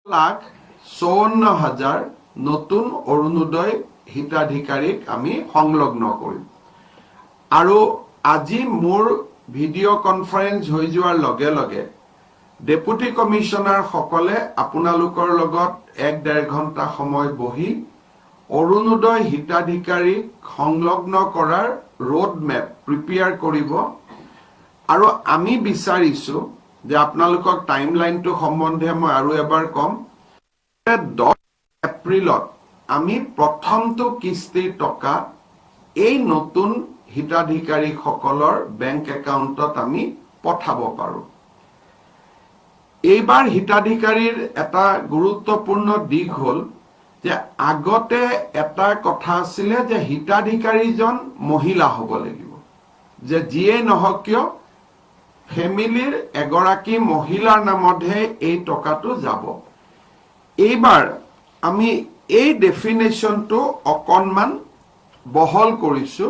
1,54,000 নতুন অৰুণোদয় হিতাধিকাৰীক আমি সংলগ্ন কৰিম আৰু আজি মোৰ ভিডিঅ' কনফাৰেন্স হৈ যোৱাৰ লগে লগে ডেপুটি কমিশনাৰ সকলে আপোনালোকৰ লগত 1-1.5 ঘণ্টা সময় বহি অৰুণোদয় হিতাধিকাৰীক সংলগ্ন কৰাৰ ৰোড মেপ প্ৰিপেয়াৰ কৰিব আৰু আমি বিচাৰিছো যে আপোনালোকক টাইমলাইনটো সম্বন্ধে মই আৰু এবাৰ কম 10 এপ্ৰিলত আমি প্ৰথমটো কিস্তিৰ টকা এই নতুন হিতাধিকাৰীসকলৰ বেংক একাউণ্টত আমি পঠাব পাৰো। এইবাৰ হিতাধিকাৰীৰ এটা গুৰুত্বপূৰ্ণ দিশ হ'ল যে আগতে এটা কথা আছিল যে হিতাধিকাৰীজন মহিলা হ'ব লাগিব, যে যিয়ে নহওক কিয় ফেমিলিৰ এগৰাকী মহিলাৰ নামতহে এই টকাটো যাব। এইবাৰ আমি এই ডেফিনেশ্যনটো অকণমান বহল কৰিছো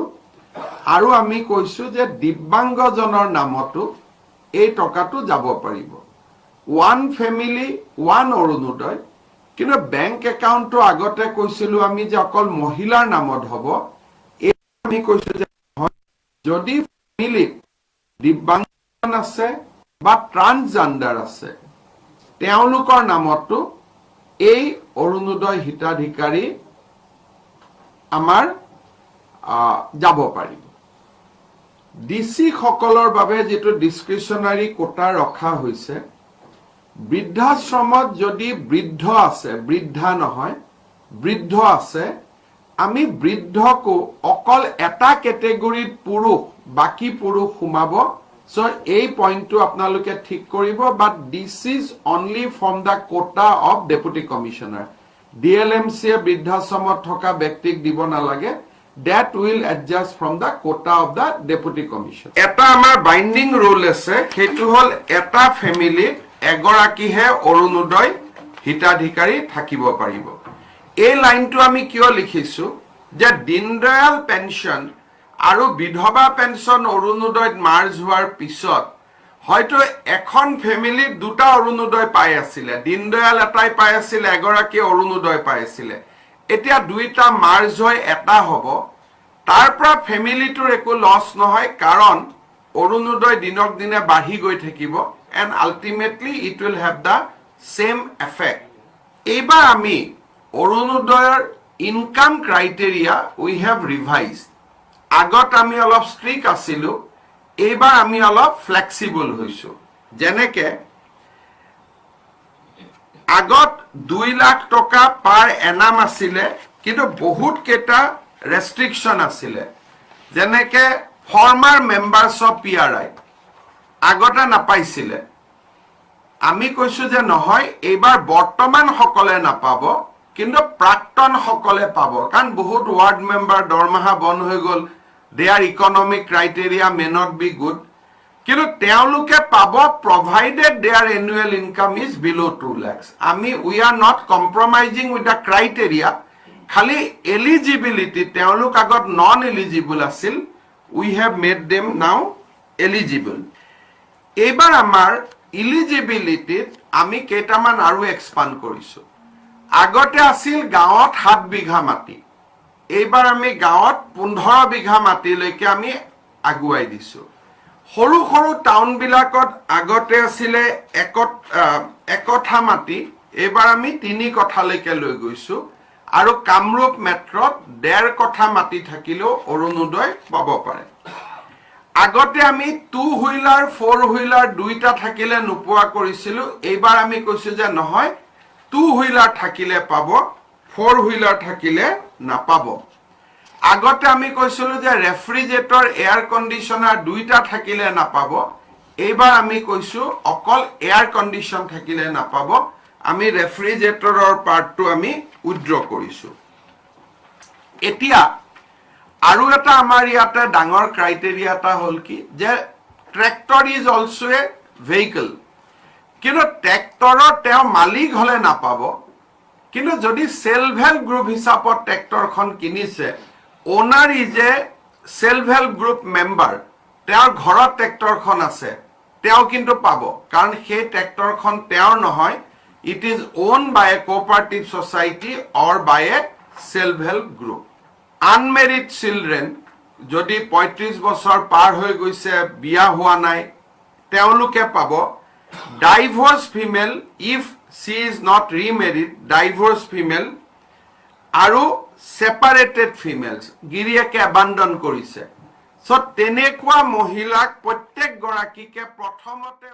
আৰু আমি কৈছো যে দিব্যাংগজনৰ নামতো এই টকাটো যাব পাৰিব। ওৱান ফেমিলি ওৱান অৰুণোদয়, কিন্তু বেংক একাউণ্টটো আগতে কৈছিলো আমি যে অকল মহিলাৰ নামত হ'ব। আমি কৈছো যে যদি ফেমিলিত দিব্যাংগ আছে বা ট্ৰান্সজেন্ডাৰ আছে তেওঁলোকৰ নামতো এই অৰুণোদয় হিতাধিকাৰী আমাৰ যাব পাৰিব। ডিসি সকলৰ বাবে যেটো ডিসক্ৰিপশনাৰী কোটা ৰখা হৈছে, বৃদ্ধাশ্ৰমত যদি বৃদ্ধ আছে, বৃদ্ধা নহয় বৃদ্ধ আছে, আমি বৃদ্ধকো অকল এটা ক্যাটেগৰীত পুৰুষ বাকি পুৰুষ সোমাব। So এই পইণ্টটো আপোনালোকে ঠিক কৰিব, but this is only from the quota of deputy commissioner. DLMC বৃদ্ধাশ্ৰমত থকা ব্যক্তিক দিব নালাগে, that will adjust from the quota of the deputy commissioner. এটা আমাৰ বাইন্ডিং ৰুল আছে, সেইটো হল এটা ফেমিলি এগৰাকীহে অৰুণোদয় হিতাধিকাৰী থাকিব পাৰিব। এই লাইনটো আমি কিয় লিখিছো যে দীনদয়াল পেনশন আৰু বিধৱা পেনশন অৰুণোদয়ত মাৰ্জ হোৱাৰ পিছত হয়তো এখন ফেমিলিত দুটা অৰুণোদয় পাই আছিল, দীনদয়াল এটাই পাই আছিল, এগৰাকী অৰুণোদয় পাই আছিল। এতিয়া দুইটা মাৰ্জ হৈ এটা হ'ব, তাৰ পৰা ফেমিলিটোৰ একো লছ নহয়, কাৰণ অৰুণোদয় দিনক দিনে বাঢ়ি গৈ থাকিব and ultimately it will have the same effect. এইবাৰ আমি অৰুণোদয়ৰ income criteria we have revised. আগত আমি অলপ ষ্ট্ৰিক আছিলো, এইবাৰ আমি অলপ ফ্লেক্সিবল হৈছো। যেনেকে আগত 2 লাখ টকা পাৰ এনাম আছিলে, কিন্তু বহুত কেটা ৰেষ্ট্ৰিকশন আছিলে। যেনেকে ফৰ্মাৰ মেম্বাৰ্স অফ PRI আগতে নাপাইছিলে। আমি কৈছো যে নহয়, এইবাৰ বৰ্তমান সকলে নাপাব, কিন্তু প্ৰাক্তন সকলে পাব, কাৰণ বহুত ওয়াৰ্ড মেম্বাৰ দৰমহা বন্ধ হৈ গল, their economic criteria may not be good, কিন্তু তেওঁলোকে পাব provided their annual income is below 2 lakhs. we are not compromising with the criteria, খালি eligibility তেওঁলোক আগত non eligible আছিল, we have made them now eligible. এইবাৰ আমাৰ eligibility আমি কেইটামান আৰু এক্সপান্ড কৰিছো। আগতে আছিল গাঁৱত 7 বিঘা মাটি, এইবাৰ আমি গাঁৱত 15 বিঘা মাটিলৈকে আমি আগুৱাই দিছো। সৰু সৰু টাউন বিলাকত আগতে আছিলে একঠা মাটি, এইবাৰ আমি 3 কঠালৈকে লৈ গৈছো, আৰু কামৰূপ মেট্ৰত 1.5 কঠা মাটি থাকিলেও অৰুণোদয় পাব পাৰে। আগতে আমি 2 হুইলাৰ 4 হুইলাৰ দুইটা থাকিলে নোপোৱা কৰিছিলো, এইবাৰ আমি কৈছো যে নহয়, 2 হুইলাৰ থাকিলে পাব, 4 হুইলাৰ থাকিলে নাপাব। আগতে আমি কৈছিলো যে ৰেফ্ৰিজাৰেটৰ এয়াৰ কণ্ডিশনাৰ দুইটা থাকিলে নাপাব, এইবাৰ আমি কৈছো অকল এয়াৰ কণ্ডিশন থাকিলে নাপাব। আমি ৰেফ্ৰিজাৰেটৰৰ পাৰ্টটো আমি উইথড্ৰ কৰিছো। এতিয়া আৰু এটা আমাৰ ইয়াতে ডাঙৰ ক্ৰাইটেৰিয়া এটা হ'ল কি, যে tractor is also a vehicle, কিন্তু ট্ৰেক্টৰৰ তেওঁ মালিক হলে নাপাব। কিন্তু যদি সেলফ হেল্প গ্ৰুপ হিচাপত ট্ৰেক্টৰখন কিনিছে, owner is a self help group member, তেওঁৰ ঘৰত ট্ৰেক্টৰখন আছে, তেওঁ কিন্তু পাব, কাৰণ সেই ট্ৰেক্টৰখন তেওঁৰ নহয়, it is owned by a cooperative society or by a self-help group. Unmarried children, যদি 35 বছৰ পাৰ হৈ গৈছে বিয়া হোৱা নাই তেওঁলোকে পাব divorced female if she is not remarried, divorced female আৰু separated females গিৰিয়েকে abandon কৰিছে so তেনেকুৱা মহিলাক প্ৰত্যেক গৰাকীকে প্ৰথমতে